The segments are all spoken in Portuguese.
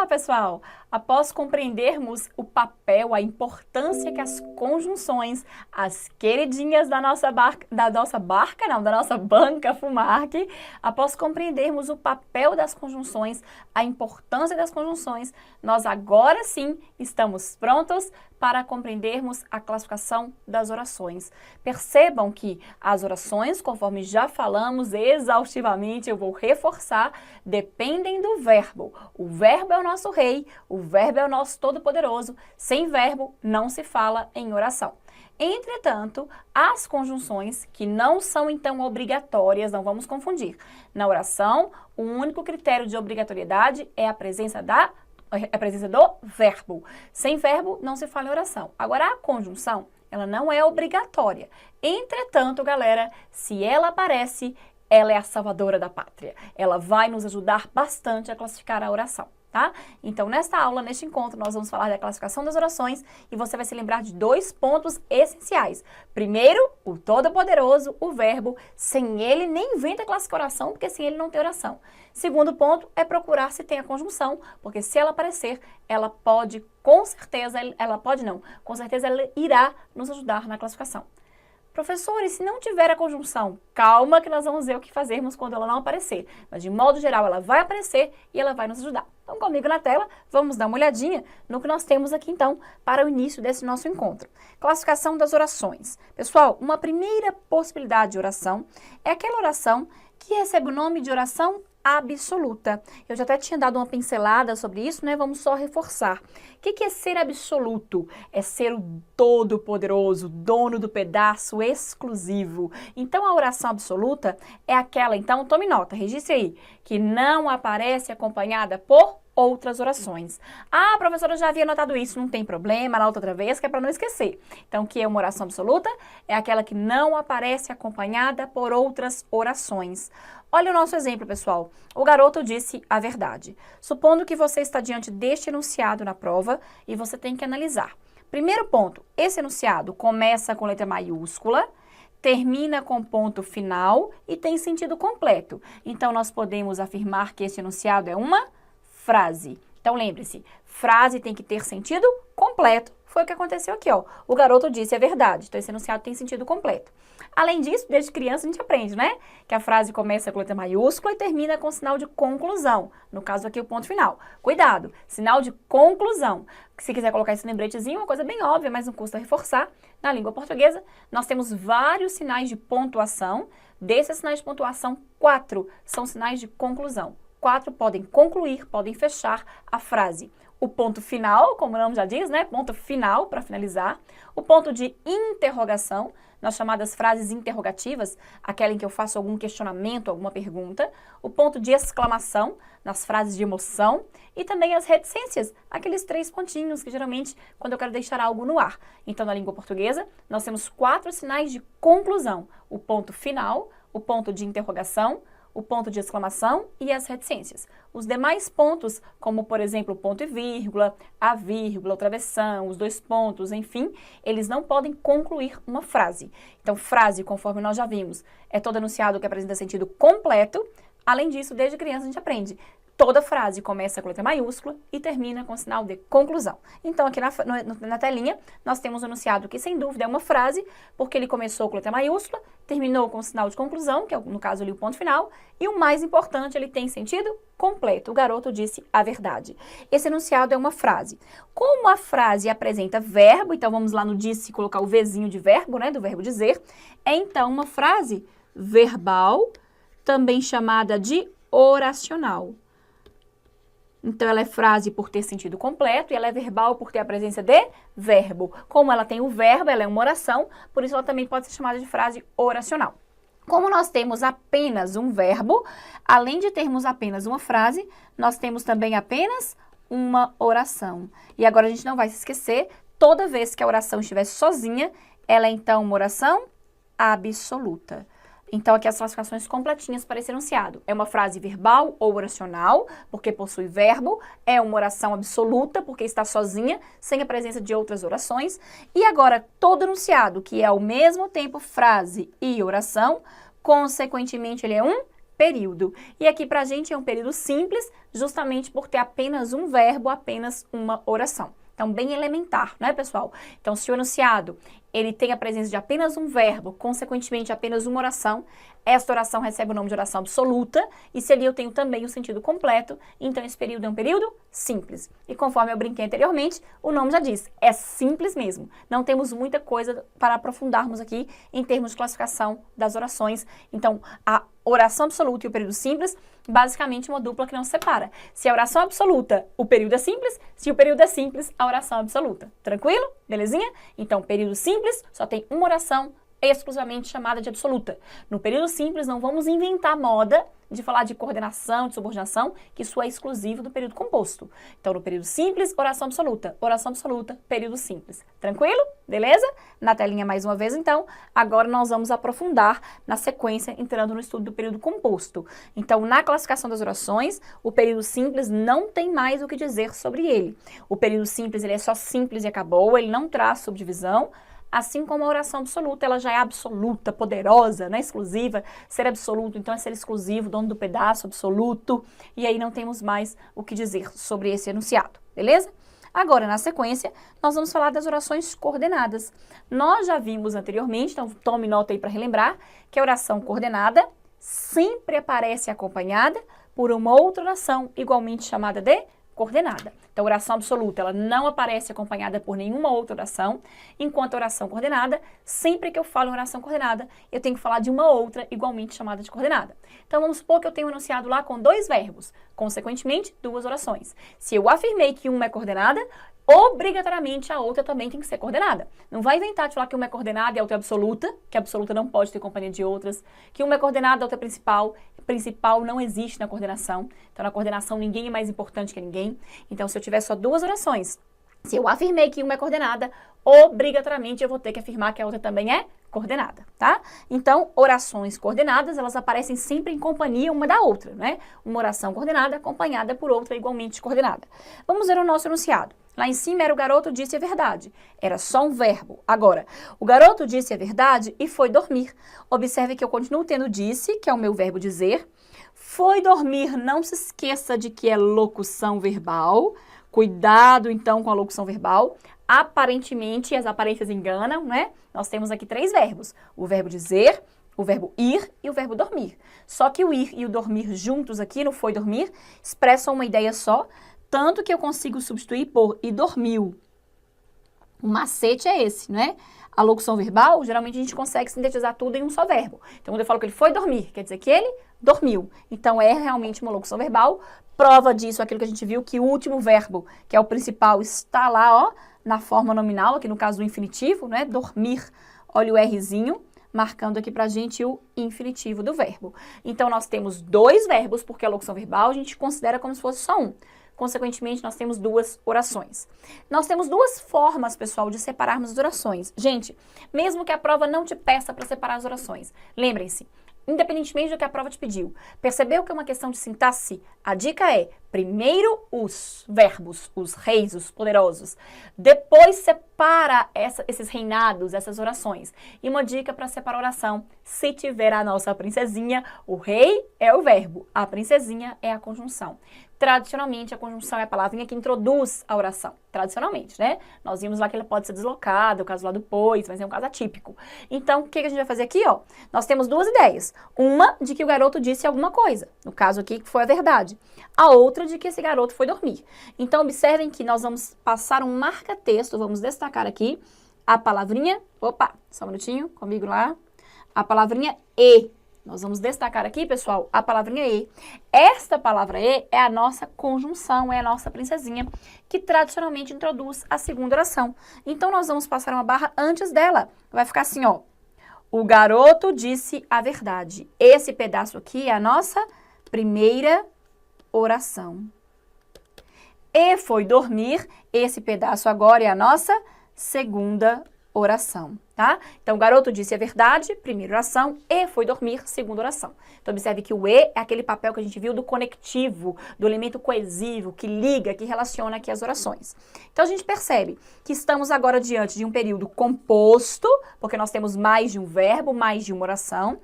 lá, pessoal! Após compreendermos o papel, a importância que as conjunções, as queridinhas da nossa banca FUMARC, após compreendermos o papel das conjunções, a importância das conjunções, nós agora sim estamos prontos para compreendermos a classificação das orações. Percebam que as orações, conforme já falamos exaustivamente, eu vou reforçar, dependem do verbo. O verbo é o nosso rei, o verbo é o nosso todo-poderoso. Sem verbo, não se fala em oração. Entretanto, as conjunções, que não são então obrigatórias, não vamos confundir. Na oração, o único critério de obrigatoriedade é a presença do verbo. Sem verbo, não se fala em oração. Agora, a conjunção, ela não é obrigatória. Entretanto, galera, se ela aparece, ela é a salvadora da pátria. Ela vai nos ajudar bastante a classificar a oração, tá? Então, nesta aula, neste encontro, nós vamos falar da classificação das orações e você vai se lembrar de dois pontos essenciais. Primeiro, o todo-poderoso, o verbo. Sem ele, nem inventa classificar oração, porque sem ele não tem oração. Segundo ponto é procurar se tem a conjunção, porque se ela aparecer, ela pode, com certeza, com certeza ela irá nos ajudar na classificação. Professor, e se não tiver a conjunção? Calma que nós vamos ver o que fazermos quando ela não aparecer. Mas, de modo geral, ela vai aparecer e ela vai nos ajudar. Então, comigo na tela, vamos dar uma olhadinha no que nós temos aqui, então, para o início desse nosso encontro. Classificação das orações. Pessoal, uma primeira possibilidade de oração é aquela oração que recebe o nome de oração absoluta. Eu já até tinha dado uma pincelada sobre isso, né? Vamos só reforçar. O que é ser absoluto? É ser o todo-poderoso, dono do pedaço exclusivo. Então, a oração absoluta é aquela, então, tome nota, registre aí, que não aparece acompanhada por outras orações. Ah, professora, eu já havia notado isso, não tem problema, na outra vez, que é para não esquecer. Então, o que é uma oração absoluta? É aquela que não aparece acompanhada por outras orações. Olha o nosso exemplo, pessoal. O garoto disse a verdade. Supondo que você está diante deste enunciado na prova e você tem que analisar. Primeiro ponto, esse enunciado começa com letra maiúscula, termina com ponto final e tem sentido completo. Então, nós podemos afirmar que esse enunciado é uma frase. Então, lembre-se, frase tem que ter sentido completo. Foi o que aconteceu aqui, ó. O garoto disse a verdade. Então, esse enunciado tem sentido completo. Além disso, desde criança a gente aprende, né? Que a frase começa com letra maiúscula e termina com sinal de conclusão. No caso aqui, o ponto final. Cuidado, sinal de conclusão. Se quiser colocar esse lembretezinho, uma coisa bem óbvia, mas não custa reforçar. Na língua portuguesa, nós temos vários sinais de pontuação. Desses sinais de pontuação, 4 são sinais de conclusão. 4 podem concluir, podem fechar a frase. O ponto final, como o nome já diz, né? Ponto final para finalizar. O ponto de interrogação, nas chamadas frases interrogativas, aquela em que eu faço algum questionamento, alguma pergunta. O ponto de exclamação, nas frases de emoção. E também as reticências, aqueles 3 pontinhos que geralmente quando eu quero deixar algo no ar. Então, na língua portuguesa, nós temos 4 sinais de conclusão. O ponto final, o ponto de interrogação, o ponto de exclamação e as reticências. Os demais pontos, como por exemplo o ponto e vírgula, a vírgula, o travessão, os 2 pontos, enfim, eles não podem concluir uma frase. Então, frase, conforme nós já vimos, é todo enunciado que apresenta sentido completo. Além disso, desde criança a gente aprende. Toda frase começa com letra maiúscula e termina com sinal de conclusão. Então, aqui na telinha, nós temos um enunciado que, sem dúvida, é uma frase, porque ele começou com letra maiúscula, terminou com sinal de conclusão, que é, no caso ali, o ponto final, e o mais importante, ele tem sentido completo. O garoto disse a verdade. Esse enunciado é uma frase. Como a frase apresenta verbo, então vamos lá no disse colocar o Vzinho de verbo, né, do verbo dizer, é então uma frase verbal, também chamada de oracional. Então, ela é frase por ter sentido completo e ela é verbal por ter a presença de verbo. Como ela tem o verbo, ela é uma oração, por isso ela também pode ser chamada de frase oracional. Como nós temos apenas um verbo, além de termos apenas uma frase, nós temos também apenas uma oração. E agora a gente não vai se esquecer, toda vez que a oração estiver sozinha, ela é então uma oração absoluta. Então, aqui as classificações completinhas para esse enunciado. É uma frase verbal ou oracional, porque possui verbo. É uma oração absoluta, porque está sozinha, sem a presença de outras orações. E agora, todo enunciado, que é ao mesmo tempo frase e oração, consequentemente, ele é um período. E aqui pra gente é um período simples, justamente por ter apenas um verbo, apenas uma oração. Então, bem elementar, né, pessoal? Então, se o enunciado, ele tem a presença de apenas um verbo, consequentemente, apenas uma oração, esta oração recebe o nome de oração absoluta, e se ali eu tenho também o sentido completo, então esse período é um período simples. E conforme eu brinquei anteriormente, o nome já diz, é simples mesmo. Não temos muita coisa para aprofundarmos aqui em termos de classificação das orações. Então, a oração absoluta e o período simples, basicamente uma dupla que não se separa. Se a oração é absoluta, o período é simples. Se o período é simples, a oração é absoluta. Tranquilo? Belezinha? Então, período simples só tem uma oração exclusivamente chamada de absoluta. No período simples, não vamos inventar moda de falar de coordenação, de subordinação, que isso é exclusivo do período composto. Então, no período simples, oração absoluta, período simples. Tranquilo? Beleza? Na telinha mais uma vez, então, agora nós vamos aprofundar na sequência, entrando no estudo do período composto. Então, na classificação das orações, o período simples não tem mais o que dizer sobre ele. O período simples, ele é só simples e acabou, ele não traz subdivisão. Assim como a oração absoluta, ela já é absoluta, poderosa, não é exclusiva. Ser absoluto, então, é ser exclusivo, dono do pedaço, absoluto. E aí não temos mais o que dizer sobre esse enunciado, beleza? Agora, na sequência, nós vamos falar das orações coordenadas. Nós já vimos anteriormente, então tome nota aí para relembrar, que a oração coordenada sempre aparece acompanhada por uma outra oração, igualmente chamada de coordenada. Então, a oração absoluta, ela não aparece acompanhada por nenhuma outra oração, enquanto a oração coordenada, sempre que eu falo em oração coordenada, eu tenho que falar de uma outra igualmente chamada de coordenada. Então, vamos supor que eu tenho um enunciado lá com dois verbos, consequentemente, duas orações. Se eu afirmei que uma é coordenada, obrigatoriamente a outra também tem que ser coordenada. Não vai inventar de falar que uma é coordenada e a outra é absoluta, que a absoluta não pode ter companhia de outras, que uma é coordenada e a outra é principal. Principal não existe na coordenação. Então, na coordenação, ninguém é mais importante que ninguém. Então, se eu tiver só duas orações, se eu afirmei que uma é coordenada, obrigatoriamente eu vou ter que afirmar que a outra também é coordenada, tá? Então, orações coordenadas, elas aparecem sempre em companhia uma da outra, né? Uma oração coordenada acompanhada por outra igualmente coordenada. Vamos ver o nosso enunciado. Lá em cima era o garoto disse a verdade. Era só um verbo. Agora, o garoto disse a verdade e foi dormir. Observe que eu continuo tendo disse, que é o meu verbo dizer. Foi dormir, não se esqueça de que é locução verbal. Cuidado, então, com a locução verbal. Aparentemente, as aparências enganam, né? Nós temos aqui três verbos. O verbo dizer, o verbo ir e o verbo dormir. Só que o ir e o dormir juntos aqui, no foi dormir, expressam uma ideia só, tanto que eu consigo substituir por e dormiu. O macete é esse, né? A locução verbal, geralmente a gente consegue sintetizar tudo em um só verbo. Então, quando eu falo que ele foi dormir, quer dizer que ele dormiu. Então, é realmente uma locução verbal. Prova disso, aquilo que a gente viu, que o último verbo, que é o principal, está lá, ó, na forma nominal, aqui no caso do infinitivo, né? Dormir. Olha o Rzinho, marcando aqui pra gente o infinitivo do verbo. Então, nós temos dois verbos, porque a locução verbal a gente considera como se fosse só um. Consequentemente, nós temos duas orações. Nós temos duas formas, pessoal, de separarmos as orações. Gente, mesmo que a prova não te peça para separar as orações, lembrem-se, independentemente do que a prova te pediu, percebeu que é uma questão de sintaxe? A dica é, primeiro os verbos, os reis, os poderosos, depois separa esses reinados, essas orações. E uma dica para separar a oração, se tiver a nossa princesinha, o rei é o verbo, a princesinha é a conjunção. Tradicionalmente, a conjunção é a palavrinha que introduz a oração. Tradicionalmente, né? Nós vimos lá que ele pode ser deslocado, o caso lá do pois, mas é um caso atípico. Então, o que a gente vai fazer aqui, ó? Nós temos duas ideias. Uma de que o garoto disse alguma coisa. No caso aqui, que foi a verdade. A outra de que esse garoto foi dormir. Então, observem que nós vamos passar um marca-texto, vamos destacar aqui a palavrinha... Opa, só um minutinho, comigo lá. A palavrinha e. Nós vamos destacar aqui, pessoal, a palavrinha e. Esta palavra e é a nossa conjunção, é a nossa princesinha, que tradicionalmente introduz a segunda oração. Então, nós vamos passar uma barra antes dela. Vai ficar assim, ó. O garoto disse a verdade. Esse pedaço aqui é a nossa primeira oração. E foi dormir. Esse pedaço agora é a nossa segunda oração. tá? Então, o garoto disse a verdade, primeira oração, e foi dormir, segunda oração. Então, observe que o e é aquele papel que a gente viu do conectivo, do elemento coesivo, que liga, que relaciona aqui as orações. Então, a gente percebe que estamos agora diante de um período composto, porque nós temos mais de um verbo, mais de uma oração,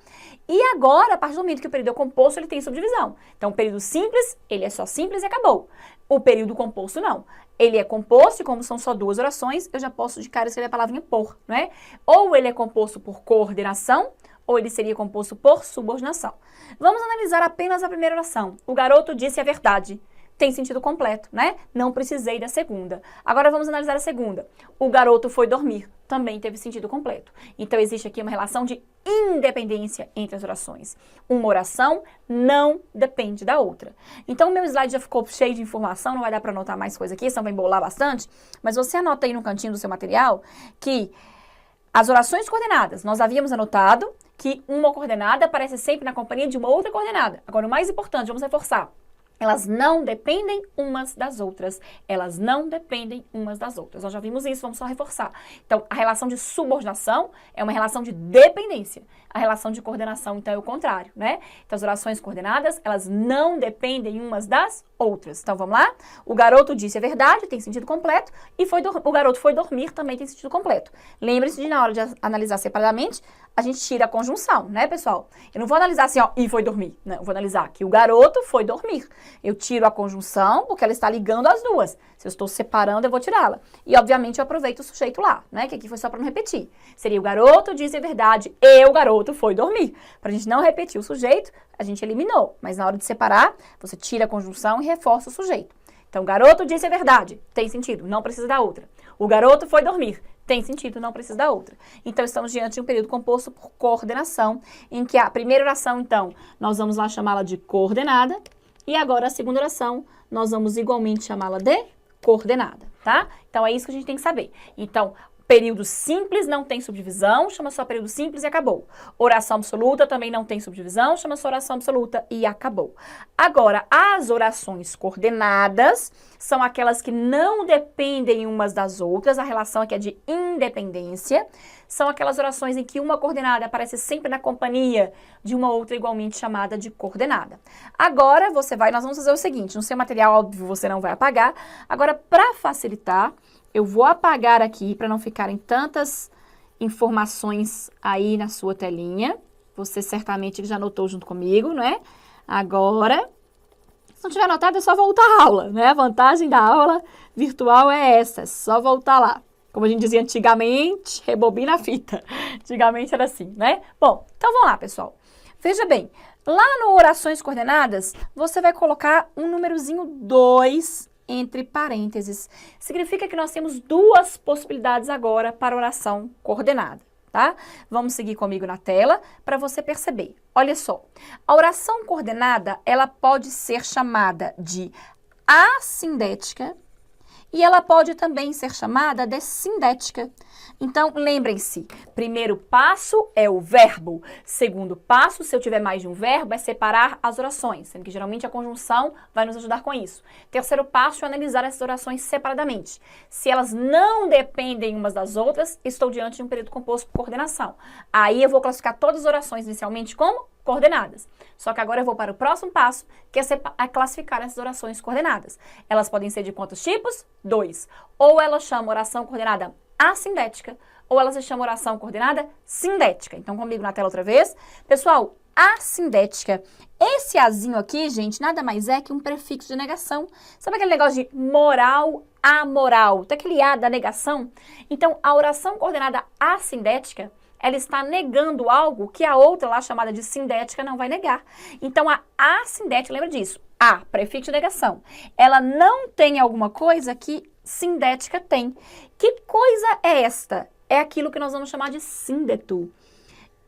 e agora, a partir do momento que o período é composto, ele tem subdivisão. Então, o período simples, ele é só simples e acabou. O período composto, não. Ele é composto, e como são só duas orações, eu já posso de cara escrever a palavrinha por, não é? Ou ele é composto por coordenação, ou ele seria composto por subordinação. Vamos analisar apenas a primeira oração. O garoto disse a verdade. Tem sentido completo, né? Não precisei da segunda. Agora vamos analisar a segunda. O garoto foi dormir. Também teve sentido completo. Então, existe aqui uma relação de independência entre as orações. Uma oração não depende da outra. Então, o meu slide já ficou cheio de informação, não vai dar para anotar mais coisa aqui, senão vai embolar bastante. Mas você anota aí no cantinho do seu material que as orações coordenadas, nós havíamos anotado que uma coordenada aparece sempre na companhia de uma outra coordenada. Agora, o mais importante, vamos reforçar. Elas não dependem umas das outras. Elas não dependem umas das outras. Nós já vimos isso, vamos só reforçar. Então, a relação de subordinação é uma relação de dependência. A relação de coordenação, então, é o contrário, né? Então, as orações coordenadas, elas não dependem umas das outras. Então, vamos lá? O garoto disse a verdade, tem sentido completo, e o garoto foi dormir, também tem sentido completo. Lembre-se de, na hora de analisar separadamente, a gente tira a conjunção, né, pessoal? Eu não vou analisar assim, ó, e foi dormir. Não, eu vou analisar que o garoto foi dormir. Eu tiro a conjunção, porque ela está ligando as duas. Se eu estou separando, eu vou tirá-la. E, obviamente, eu aproveito o sujeito lá, né? Que aqui foi só para não repetir. Seria o garoto disse a verdade e o garoto foi dormir. Para a gente não repetir o sujeito, a gente eliminou. Mas na hora de separar, você tira a conjunção e reforça o sujeito. Então, o garoto disse a verdade. Tem sentido, não precisa da outra. O garoto foi dormir. Tem sentido, não precisa da outra. Então, estamos diante de um período composto por coordenação, em que a primeira oração, então, nós vamos lá chamá-la de coordenada. E agora, a segunda oração, nós vamos igualmente chamá-la de coordenada, tá? Então, é isso que a gente tem que saber. Então, período simples não tem subdivisão, chama só período simples e acabou. Oração absoluta também não tem subdivisão, chama só oração absoluta e acabou. Agora, as orações coordenadas são aquelas que não dependem umas das outras, a relação aqui é de independência. São aquelas orações em que uma coordenada aparece sempre na companhia de uma outra igualmente chamada de coordenada. Agora, nós vamos fazer o seguinte, no seu material, óbvio, você não vai apagar. Agora, para facilitar, eu vou apagar aqui para não ficarem tantas informações aí na sua telinha. Você certamente já anotou junto comigo, não é? Agora, se não tiver anotado, é só voltar à aula, né? A vantagem da aula virtual é essa, é só voltar lá. Como a gente dizia antigamente, rebobina a fita. Antigamente era assim, né? Bom, então vamos lá, pessoal. Veja bem, lá no Orações Coordenadas, você vai colocar um númerozinho 2 entre parênteses. Significa que nós temos duas possibilidades agora para oração coordenada, tá? Vamos seguir comigo na tela para você perceber. Olha só, a oração coordenada, ela pode ser chamada de assindética e ela pode também ser chamada de sindética. Então, lembrem-se, primeiro passo é o verbo. Segundo passo, se eu tiver mais de um verbo, é separar as orações, sendo que geralmente a conjunção vai nos ajudar com isso. Terceiro passo é analisar essas orações separadamente. Se elas não dependem umas das outras, estou diante de um período composto por coordenação. Aí eu vou classificar todas as orações inicialmente como coordenadas. Só que agora eu vou para o próximo passo, que é classificar essas orações coordenadas. Elas podem ser de quantos tipos? 2. Ou ela chama oração coordenada assindética, ou ela se chama oração coordenada sindética. Então, comigo na tela outra vez. Pessoal, assindética. Esse azinho aqui, gente, nada mais é que um prefixo de negação. Sabe aquele negócio de moral, amoral? Tem aquele A da negação? Então, a oração coordenada assindética, ela está negando algo que a outra lá, chamada de sindética, não vai negar. Então, a assindética, lembra disso? A, prefixo de negação. Ela não tem alguma coisa que sindética tem. Que coisa é esta? É aquilo que nós vamos chamar de síndeto.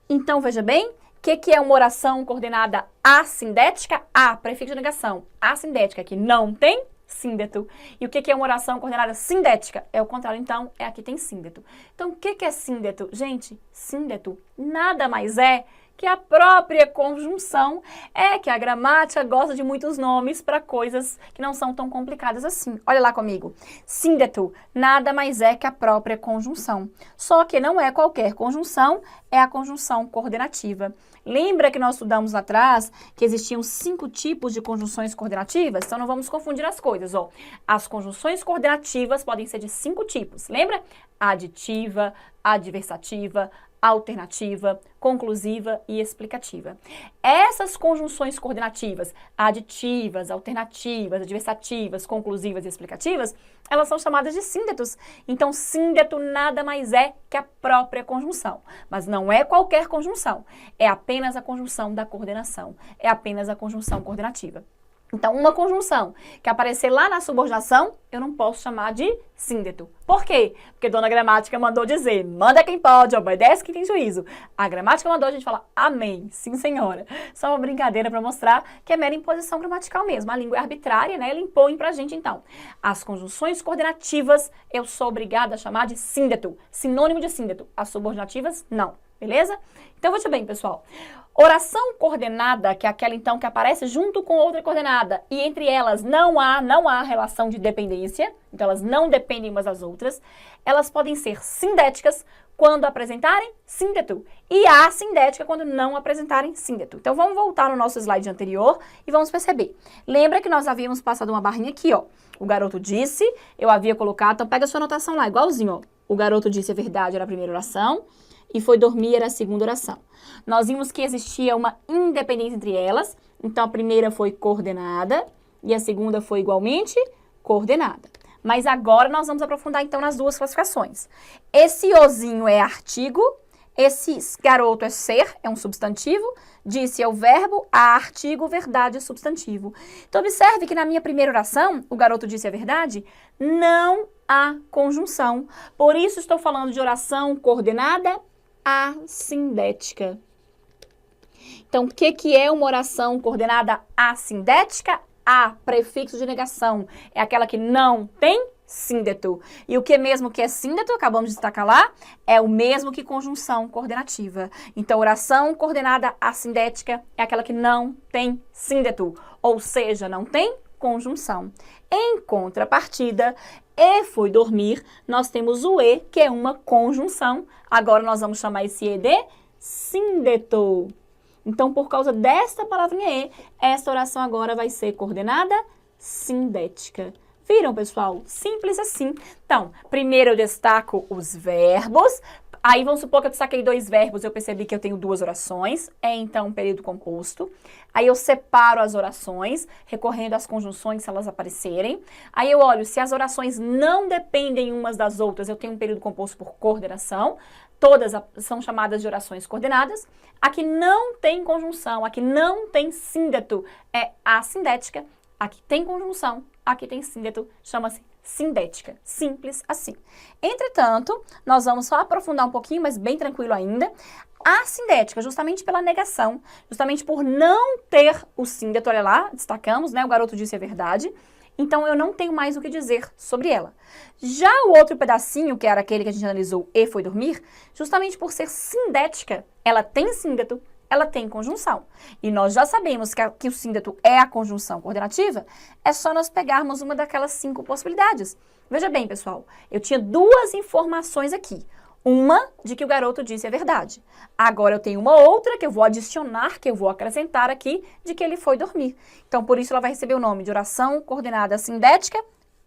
Então, veja bem, o que é uma oração coordenada assindética? A, prefixo de negação. Assindética, que não tem síndeto. E o que é uma oração coordenada sindética? É o contrário, então, é a que tem síndeto. Então, o que é síndeto? Gente, síndeto nada mais é que a própria conjunção. É que a gramática gosta de muitos nomes para coisas que não são tão complicadas assim. Olha lá comigo. Síndeto nada mais é que a própria conjunção. Só que não é qualquer conjunção, é a conjunção coordenativa. Lembra que nós estudamos lá atrás que existiam 5 tipos de conjunções coordenativas? Então não vamos confundir as coisas, ó. As conjunções coordenativas podem ser de 5 tipos. Lembra? Aditiva, adversativa, alternativa, conclusiva e explicativa. Essas conjunções coordenativas, aditivas, alternativas, adversativas, conclusivas e explicativas, elas são chamadas de síndetos. Então, síndeto nada mais é que a própria conjunção. Mas não é qualquer conjunção, é apenas a conjunção da coordenação, é apenas a conjunção coordenativa. Então, uma conjunção que aparecer lá na subordinação, eu não posso chamar de síndeto. Por quê? Porque Dona Gramática mandou dizer, manda quem pode, obedece quem tem juízo. A Gramática mandou a gente falar, amém, sim senhora. Só uma brincadeira para mostrar que é mera imposição gramatical mesmo. A língua é arbitrária, né? Ela impõe pra gente, então. As conjunções coordenativas, eu sou obrigada a chamar de síndeto. Sinônimo de síndeto. As subordinativas, não. Beleza? Então, veja bem, pessoal. Oração coordenada, que é aquela, então, que aparece junto com outra coordenada, e entre elas não há relação de dependência, então elas não dependem umas das outras, elas podem ser sindéticas quando apresentarem síndeto, e assindética quando não apresentarem síndeto. Então, vamos voltar no nosso slide anterior e vamos perceber. Lembra que nós havíamos passado uma barrinha aqui, ó. O garoto disse, eu havia colocado, então pega a sua anotação lá, igualzinho, ó. O garoto disse a verdade, era a primeira oração, e foi dormir era a segunda oração. Nós vimos que existia uma independência entre elas, então a primeira foi coordenada e a segunda foi igualmente coordenada. Mas agora nós vamos aprofundar então nas duas classificações. Esse ozinho é artigo, esse garoto é ser, é um substantivo, disse é o verbo, a artigo, verdade é substantivo. Então observe que na minha primeira oração, o garoto disse a verdade, não há conjunção. Por isso estou falando de oração coordenada assindética. Então, o que é uma oração coordenada assindética? A, prefixo de negação, é aquela que não tem síndeto. E o que mesmo que é síndeto, acabamos de destacar lá, é o mesmo que conjunção coordenativa. Então, oração coordenada assindética é aquela que não tem síndeto, ou seja, não tem conjunção. Em contrapartida, e foi dormir, nós temos o e, que é uma conjunção. Agora nós vamos chamar esse e de síndeto. Então, por causa desta palavrinha e, essa oração agora vai ser coordenada sindética. Viram, pessoal? Simples assim. Então, primeiro eu destaco os verbos. Aí vamos supor que eu destaquei 2 verbos, eu percebi que eu tenho 2 orações, é então um período composto. Aí eu separo as orações, recorrendo às conjunções se elas aparecerem. Aí eu olho, se as orações não dependem umas das outras, eu tenho um período composto por coordenação. Todas são chamadas de orações coordenadas. Aqui não tem conjunção, aqui não tem síndeto, é assindética. Aqui tem conjunção, aqui tem síndeto, chama-se sindética. Simples assim. Entretanto, nós vamos só aprofundar um pouquinho, mas bem tranquilo ainda. A sindética, justamente pela negação, justamente por não ter o síndeto, olha lá, destacamos, né? O garoto disse a verdade. Então, eu não tenho mais o que dizer sobre ela. Já o outro pedacinho, que era aquele que a gente analisou e foi dormir, justamente por ser sindética, ela tem síndeto, ela tem conjunção. E nós já sabemos que o síndeto é a conjunção coordenativa, é só nós pegarmos uma daquelas 5 possibilidades. Veja bem, pessoal, eu tinha 2 informações aqui. Uma de que o garoto disse a verdade. Agora eu tenho uma outra que eu vou adicionar, que eu vou acrescentar aqui, de que ele foi dormir. Então, por isso ela vai receber o nome de oração coordenada sindética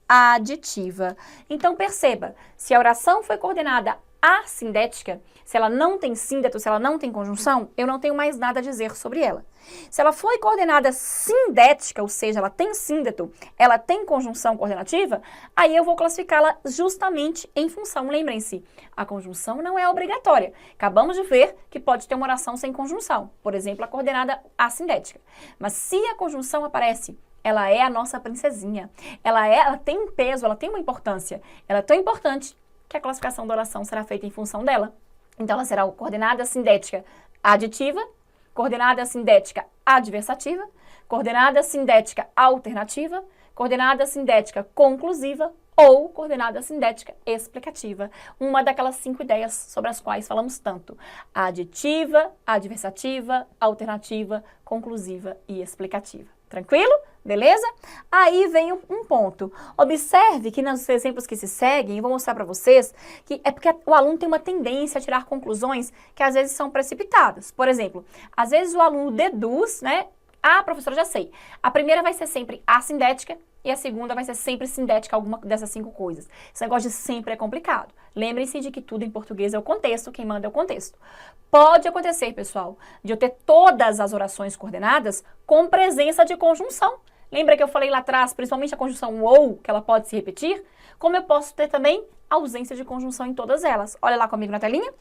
aditiva. Então, perceba, se a oração foi coordenada assindética, se ela não tem síndeto, se ela não tem conjunção, eu não tenho mais nada a dizer sobre ela. Se ela foi coordenada sindética, ou seja, ela tem síndeto, ela tem conjunção coordenativa, aí eu vou classificá-la justamente em função. Lembrem-se, a conjunção não é obrigatória. Acabamos de ver que pode ter uma oração sem conjunção, por exemplo, a coordenada assindética. Mas se a conjunção aparece, ela é a nossa princesinha. Ela tem um peso, ela tem uma importância. Ela é tão importante que a classificação da oração será feita em função dela. Então, ela será coordenada sindética aditiva, coordenada sindética adversativa, coordenada sindética alternativa, coordenada sindética conclusiva ou coordenada sindética explicativa, uma daquelas 5 ideias sobre as quais falamos tanto: aditiva, adversativa, alternativa, conclusiva e explicativa. Tranquilo? Beleza? Aí vem um ponto. Observe que nos exemplos que se seguem, eu vou mostrar para vocês que é porque o aluno tem uma tendência a tirar conclusões que às vezes são precipitadas. Por exemplo, às vezes o aluno deduz, né? Ah, professora, já sei. A primeira vai ser sempre assindética e a segunda vai ser sempre sindética, alguma dessas 5 coisas. Esse negócio de sempre é complicado. Lembrem-se de que tudo em português é o contexto, quem manda é o contexto. Pode acontecer, pessoal, de eu ter todas as orações coordenadas com presença de conjunção. Lembra que eu falei lá atrás, principalmente a conjunção ou, que ela pode se repetir? Como eu posso ter também ausência de conjunção em todas elas? Olha lá comigo na telinha.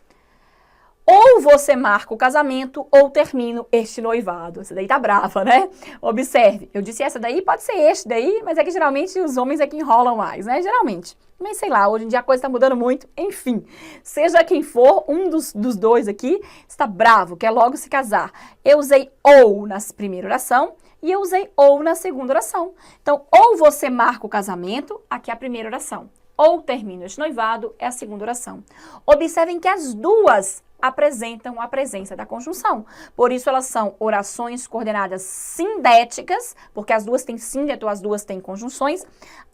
Ou você marca o casamento ou termina este noivado. Essa daí tá brava, né? Observe, eu disse essa daí, pode ser este daí, mas é que geralmente os homens é que enrolam mais, né? Geralmente. Mas sei lá, hoje em dia a coisa tá mudando muito. Enfim, seja quem for, um dos dois aqui está bravo, quer logo se casar. Eu usei ou na primeira oração e eu usei ou na segunda oração. Então, ou você marca o casamento, aqui é a primeira oração. Ou termina este noivado, é a segunda oração. Observem que as duas apresentam a presença da conjunção. Por isso, elas são orações coordenadas sindéticas, porque as duas têm síndeto, as duas têm conjunções,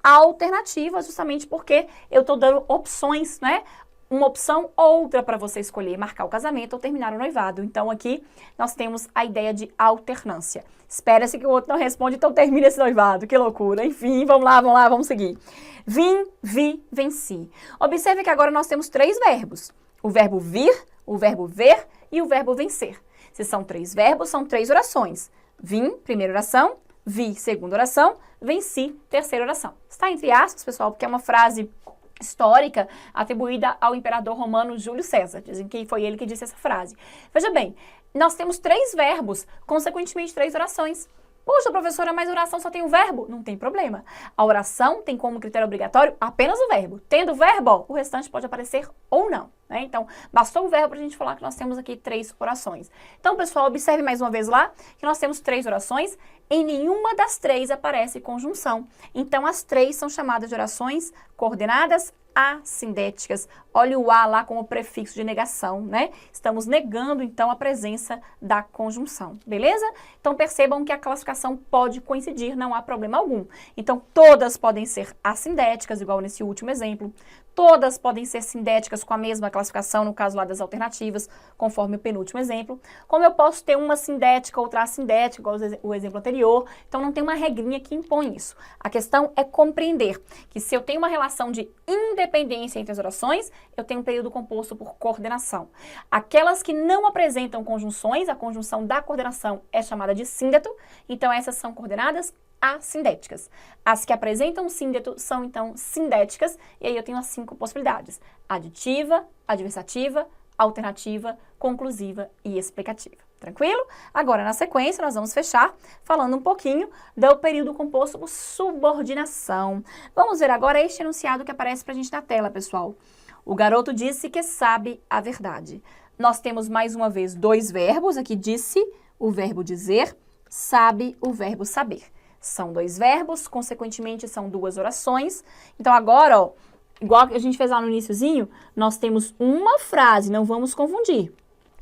alternativas, justamente porque eu estou dando opções, né? Uma opção, outra para você escolher, marcar o casamento ou terminar o noivado. Então, aqui nós temos a ideia de alternância. Espera-se que o outro não responde, então termina esse noivado. Que loucura. Enfim, vamos lá, vamos seguir. Vim, vi, venci. Observe que agora nós temos 3 verbos. O verbo vir, o verbo ver e o verbo vencer. Se são 3 verbos, são 3 orações. Vim, primeira oração. Vi, segunda oração. Venci, terceira oração. Está entre aspas, pessoal, porque é uma frase histórica atribuída ao imperador romano Júlio César. Dizem que foi ele que disse essa frase. Veja bem, nós temos 3 verbos, consequentemente 3 orações. Poxa, professora, mas a oração só tem o verbo? Não tem problema. A oração tem como critério obrigatório apenas o verbo. Tendo o verbo, o restante pode aparecer ou não, né? Então, bastou o verbo para a gente falar que nós temos aqui 3 orações. Então, pessoal, observe mais uma vez lá que nós temos 3 orações. Em nenhuma das 3 aparece conjunção. Então, as 3 são chamadas de orações coordenadas assindéticas. Olha o A lá como prefixo de negação, né? Estamos negando, então, a presença da conjunção, beleza? Então, percebam que a classificação pode coincidir, não há problema algum. Então, todas podem ser assindéticas, igual nesse último exemplo. Todas podem ser sindéticas com a mesma classificação, no caso lá das alternativas, conforme o penúltimo exemplo. Como eu posso ter uma sindética, outra assindética, igual o exemplo anterior. Então, não tem uma regrinha que impõe isso. A questão é compreender que se eu tenho uma relação de independência entre as orações, eu tenho um período composto por coordenação. Aquelas que não apresentam conjunções, a conjunção da coordenação é chamada de síndeto, então essas são coordenadas assindéticas. As que apresentam síndeto são, então, sindéticas, e aí eu tenho as 5 possibilidades: aditiva, adversativa, alternativa, conclusiva e explicativa. Tranquilo? Agora, na sequência, nós vamos fechar falando um pouquinho do período composto por subordinação. Vamos ver agora este enunciado que aparece pra gente na tela, pessoal. O garoto disse que sabe a verdade. Nós temos, mais uma vez, 2 verbos. Aqui, disse, o verbo dizer, sabe, o verbo saber. São 2 verbos, consequentemente, são 2 orações. Então, agora, ó, igual a gente fez lá no iniciozinho, nós temos uma frase, não vamos confundir.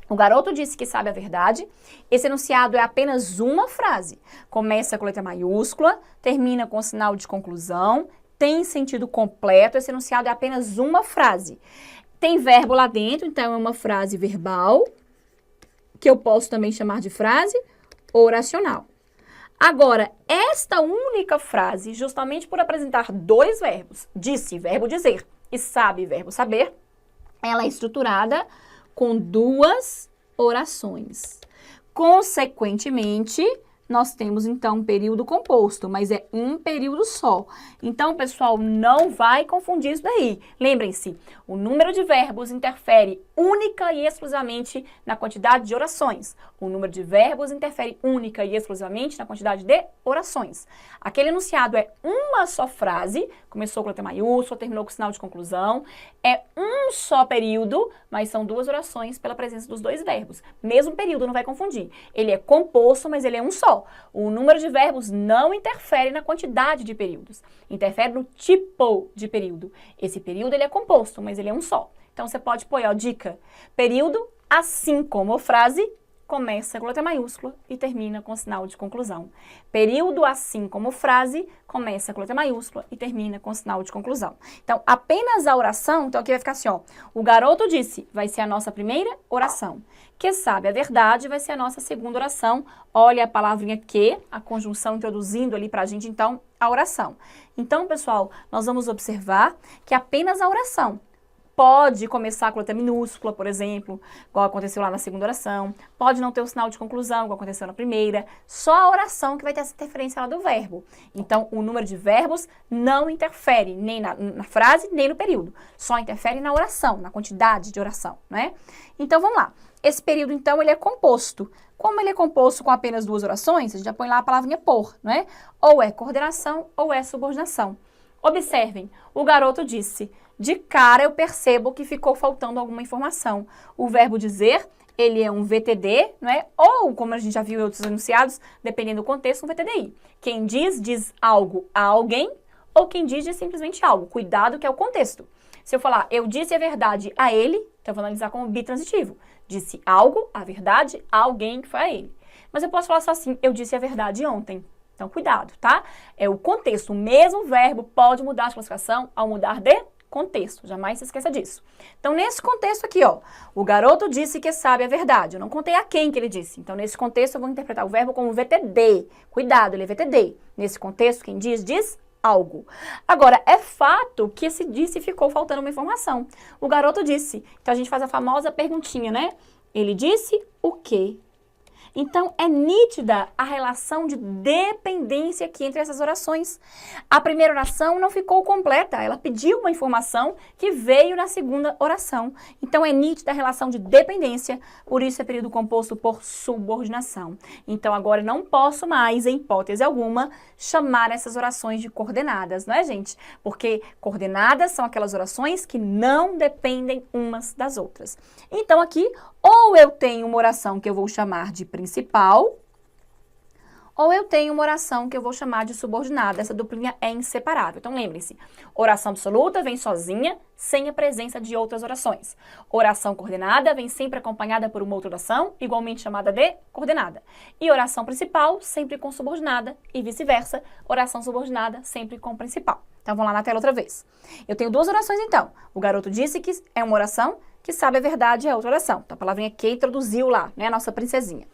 O garoto disse que sabe a verdade. Esse enunciado é apenas uma frase. Começa com letra maiúscula, termina com sinal de conclusão, tem sentido completo. Esse enunciado é apenas uma frase. Tem verbo lá dentro, então é uma frase verbal, que eu posso também chamar de frase oracional. Agora, esta única frase, justamente por apresentar 2 verbos, disse, verbo dizer, e sabe, verbo saber, ela é estruturada com 2 orações. Consequentemente, nós temos, então, um período composto, mas é um período só. Então, pessoal, não vai confundir isso daí. Lembrem-se, o número de verbos interfere única e exclusivamente na quantidade de orações. O número de verbos interfere única e exclusivamente na quantidade de orações. Aquele enunciado é uma só frase, começou com letra maiúscula, terminou com sinal de conclusão, é um só período, mas são 2 orações pela presença dos 2 verbos. Mesmo período, não vai confundir. Ele é composto, mas ele é um só. ó, o número de verbos não interfere na quantidade de períodos, interfere no tipo de período. Esse período ele é composto, mas ele é um só. Então você pode pôr, ó, dica, período, assim como frase, começa com letra maiúscula e termina com sinal de conclusão. Período, assim como frase, começa com letra maiúscula e termina com sinal de conclusão. Então, apenas a oração, então aqui vai ficar assim, ó. O garoto disse, vai ser a nossa primeira oração. Que sabe a verdade, vai ser a nossa segunda oração. Olha a palavrinha que, a conjunção introduzindo ali pra gente, então, a oração. Então, pessoal, nós vamos observar que apenas a oração pode começar com letra minúscula, por exemplo, igual aconteceu lá na segunda oração. Pode não ter o sinal de conclusão, igual aconteceu na primeira. Só a oração que vai ter essa interferência lá do verbo. Então, o número de verbos não interfere nem na frase, nem no período. Só interfere na oração, na quantidade de oração, né? Então, vamos lá. Esse período, então, ele é composto. Como ele é composto com apenas duas orações, a gente já põe lá a palavrinha por, né? Ou é coordenação ou é subordinação. Observem, o garoto disse, de cara eu percebo que ficou faltando alguma informação. O verbo dizer, ele é um VTD, né? Ou, como a gente já viu em outros enunciados, dependendo do contexto, um VTDI. Quem diz algo a alguém, ou quem diz simplesmente algo. Cuidado que é o contexto. Se eu falar, eu disse a verdade a ele, então eu vou analisar como bitransitivo. Disse algo, a verdade, a alguém que foi a ele. Mas eu posso falar só assim, eu disse a verdade ontem. Então, cuidado, tá? É o contexto. O mesmo verbo pode mudar a classificação ao mudar de contexto. Jamais se esqueça disso. Então, nesse contexto aqui, ó, o garoto disse que sabe a verdade. Eu não contei a quem que ele disse. Então, nesse contexto, eu vou interpretar o verbo como VTD. Cuidado, ele é VTD. Nesse contexto, quem diz algo. Agora, é fato que esse disse ficou faltando uma informação. O garoto disse. Então, a gente faz a famosa perguntinha, né? Ele disse o quê? Então, é nítida a relação de dependência aqui entre essas orações. A primeira oração não ficou completa, ela pediu uma informação que veio na segunda oração. Então, é nítida a relação de dependência, por isso é período composto por subordinação. Então, agora eu não posso mais, em hipótese alguma, chamar essas orações de coordenadas, não é, gente? Porque coordenadas são aquelas orações que não dependem umas das outras. Então, aqui, ou eu tenho uma oração que eu vou chamar de principal, ou eu tenho uma oração que eu vou chamar de subordinada. Essa duplinha é inseparável. Então, lembrem-se, oração absoluta vem sozinha, sem a presença de outras orações. Oração coordenada vem sempre acompanhada por uma outra oração, igualmente chamada de coordenada. E oração principal, sempre com subordinada, e vice-versa, oração subordinada, sempre com principal. Então, vamos lá na tela outra vez. Eu tenho duas orações, então. O garoto disse que é uma oração, que sabe a verdade é outra oração. Então, a palavrinha que introduziu lá, né, a nossa princesinha.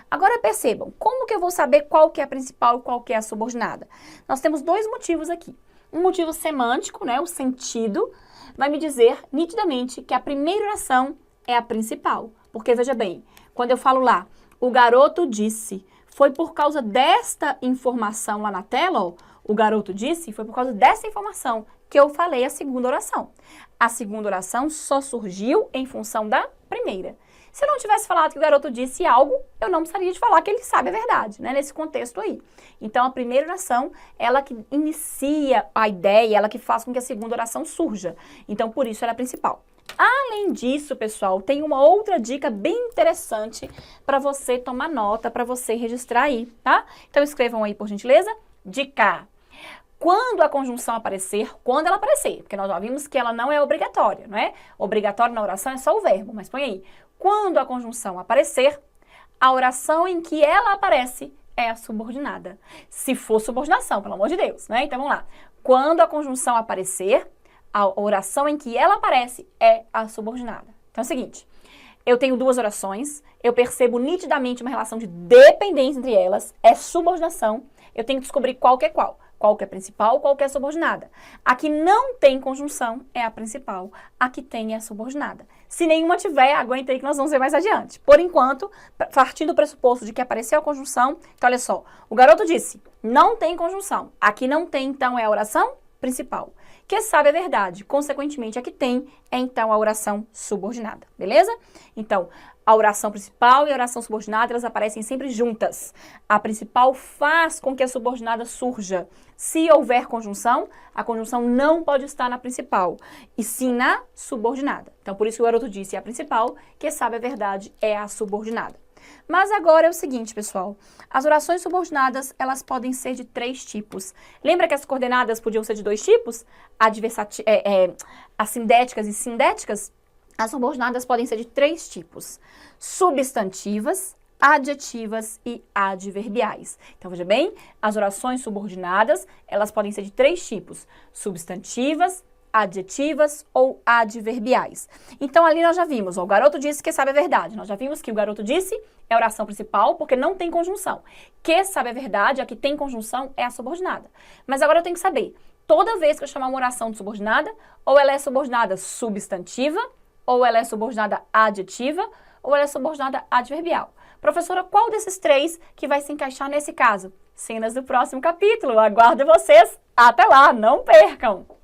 Agora percebam, como que eu vou saber qual que é a principal e qual que é a subordinada? Nós temos dois motivos aqui. Um motivo semântico, né, o sentido, vai me dizer nitidamente que a primeira oração é a principal. Porque, veja bem, quando eu falo lá, o garoto disse, foi por causa desta informação lá na tela, ó, o garoto disse, foi por causa dessa informação que eu falei a segunda oração. A segunda oração só surgiu em função da primeira. Se eu não tivesse falado que o garoto disse algo, eu não precisaria de falar que ele sabe a verdade, né? Nesse contexto aí. Então, a primeira oração, ela que inicia a ideia, ela que faz com que a segunda oração surja. Então, por isso ela é a principal. Além disso, pessoal, tem uma outra dica bem interessante para você tomar nota, para você registrar aí, tá? Então, escrevam aí, por gentileza. Dica. Quando a conjunção aparecer, quando ela aparecer, porque nós já vimos que ela não é obrigatória, não é? Obrigatório na oração é só o verbo, mas põe aí. Quando a conjunção aparecer, a oração em que ela aparece é a subordinada. Se for subordinação, pelo amor de Deus, né? Então, vamos lá. Quando a conjunção aparecer, a oração em que ela aparece é a subordinada. Então, é o seguinte, eu tenho duas orações, eu percebo nitidamente uma relação de dependência entre elas, é subordinação, eu tenho que descobrir qual que é qual. Qual que é principal, qual que é subordinada. A que não tem conjunção é a principal, a que tem é a subordinada. Se nenhuma tiver, aguenta aí que nós vamos ver mais adiante. Por enquanto, partindo do pressuposto de que apareceu a conjunção, então olha só, o garoto disse, não tem conjunção. A que não tem, então, é a oração principal. Que sabe a verdade, consequentemente, a que tem é, então, a oração subordinada, beleza? Então, a oração principal e a oração subordinada, elas aparecem sempre juntas. A principal faz com que a subordinada surja. Se houver conjunção, a conjunção não pode estar na principal, e sim na subordinada. Então, por isso que o garoto disse a principal, que sabe a verdade é a subordinada. Mas agora é o seguinte, pessoal. As orações subordinadas, elas podem ser de 3 tipos. Lembra que as coordenadas podiam ser de 2 tipos? Assindéticas e sindéticas? As subordinadas podem ser de 3 tipos. Substantivas, adjetivas e adverbiais. Então, veja bem, as orações subordinadas, elas podem ser de 3 tipos. Substantivas, adjetivas ou adverbiais. Então, ali nós já vimos, ó, o garoto disse que sabe a verdade. Nós já vimos que o garoto disse é a oração principal porque não tem conjunção. Que sabe a verdade, a que tem conjunção é a subordinada. Mas agora eu tenho que saber, toda vez que eu chamar uma oração de subordinada, ou ela é subordinada substantiva, ou ela é subordinada adjetiva, ou ela é subordinada adverbial. Professora, qual desses 3 que vai se encaixar nesse caso? Cenas do próximo capítulo. Aguardo vocês. Até lá, não percam!